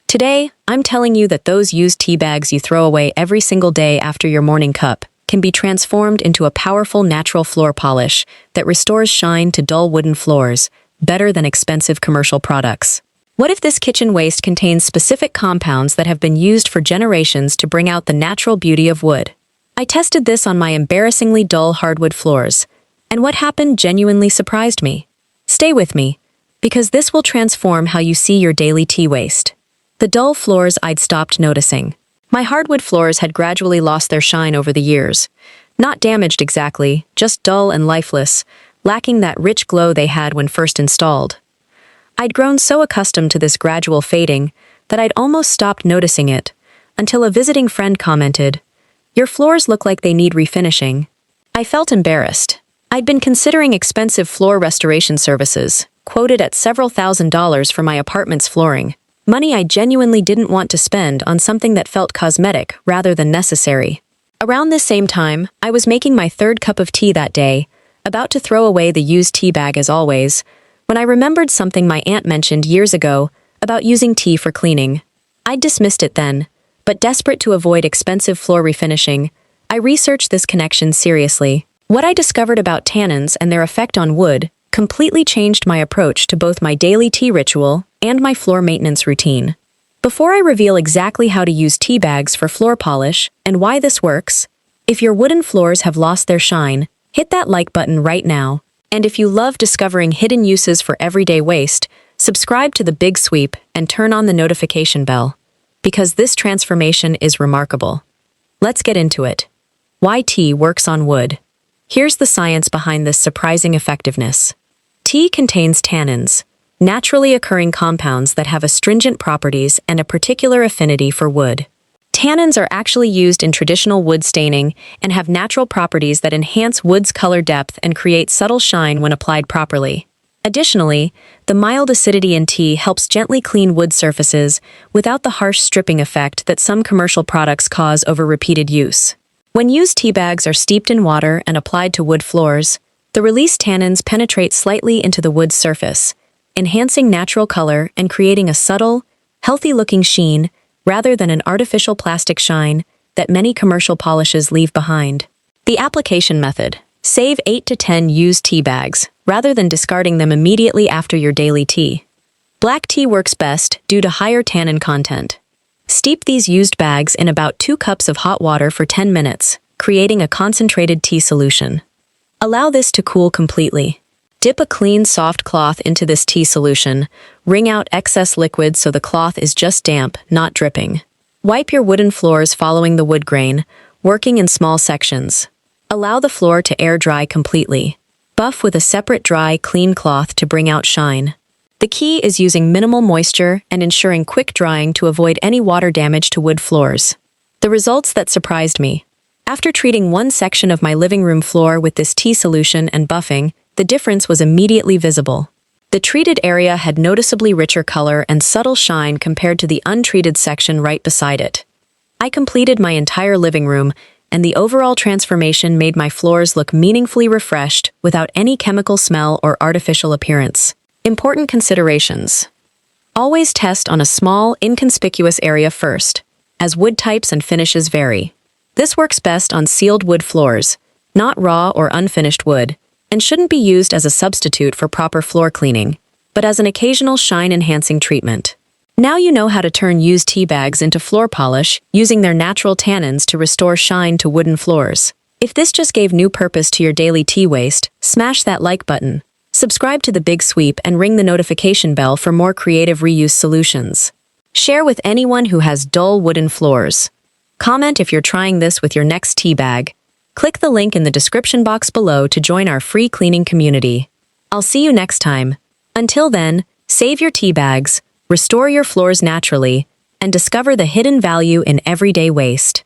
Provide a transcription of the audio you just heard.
Today, I'm telling you that those used tea bags you throw away every single day after your morning cup can be transformed into a powerful natural floor polish that restores shine to dull wooden floors, better than expensive commercial products. What if this kitchen waste contains specific compounds that have been used for generations to bring out the natural beauty of wood? I tested this on my embarrassingly dull hardwood floors, and what happened genuinely surprised me. Stay with me, because this will transform how you see your daily tea waste. The dull floors I'd stopped noticing. My hardwood floors had gradually lost their shine over the years. Not damaged exactly, just dull and lifeless, lacking that rich glow they had when first installed. I'd grown so accustomed to this gradual fading that I'd almost stopped noticing it, until a visiting friend commented, "Your floors look like they need refinishing." I felt embarrassed. I'd been considering expensive floor restoration services, quoted at several $1,000s for my apartment's flooring. Money I genuinely didn't want to spend on something that felt cosmetic rather than necessary. Around this same time, I was making my third cup of tea that day, about to throw away the used tea bag as always, when I remembered something my aunt mentioned years ago about using tea for cleaning. I'd dismissed it then, but desperate to avoid expensive floor refinishing, I researched this connection seriously. What I discovered about tannins and their effect on wood completely changed my approach to both my daily tea ritual and my floor maintenance routine. Before I reveal exactly how to use tea bags for floor polish and why this works, if your wooden floors have lost their shine, hit that like button right now. And if you love discovering hidden uses for everyday waste, subscribe to The Big Sweep and turn on the notification bell, because this transformation is remarkable. Let's get into it. Why tea works on wood. Here's the science behind this surprising effectiveness. Tea contains tannins, naturally occurring compounds that have astringent properties and a particular affinity for wood. Tannins are actually used in traditional wood staining and have natural properties that enhance wood's color depth and create subtle shine when applied properly. Additionally, the mild acidity in tea helps gently clean wood surfaces without the harsh stripping effect that some commercial products cause over repeated use. When used tea bags are steeped in water and applied to wood floors, the released tannins penetrate slightly into the wood's surface, enhancing natural color and creating a subtle, healthy-looking sheen rather than an artificial plastic shine that many commercial polishes leave behind. The application method. Save 8 to 10 used tea bags, rather than discarding them immediately after your daily tea. Black tea works best due to higher tannin content. Steep these used bags in about 2 cups of hot water for 10 minutes, creating a concentrated tea solution. Allow this to cool completely. Dip a clean, soft cloth into this tea solution. Wring out excess liquid so the cloth is just damp, not dripping. Wipe your wooden floors following the wood grain, working in small sections. Allow the floor to air dry completely. Buff with a separate dry, clean cloth to bring out shine. The key is using minimal moisture and ensuring quick drying to avoid any water damage to wood floors. The results that surprised me. After treating one section of my living room floor with this tea solution and buffing, the difference was immediately visible. The treated area had noticeably richer color and subtle shine compared to the untreated section right beside it. I completed my entire living room, and the overall transformation made my floors look meaningfully refreshed without any chemical smell or artificial appearance. Important considerations. Always test on a small, inconspicuous area first, as wood types and finishes vary. This works best on sealed wood floors, not raw or unfinished wood, and shouldn't be used as a substitute for proper floor cleaning, but as an occasional shine-enhancing treatment. Now you know how to turn used tea bags into floor polish using their natural tannins to restore shine to wooden floors. If this just gave new purpose to your daily tea waste, smash that like button. Subscribe to The Big Sweep and ring the notification bell for more creative reuse solutions. Share with anyone who has dull wooden floors. Comment if you're trying this with your next tea bag. Click the link in the description box below to join our free cleaning community. I'll see you next time. Until then, save your tea bags, restore your floors naturally, and discover the hidden value in everyday waste.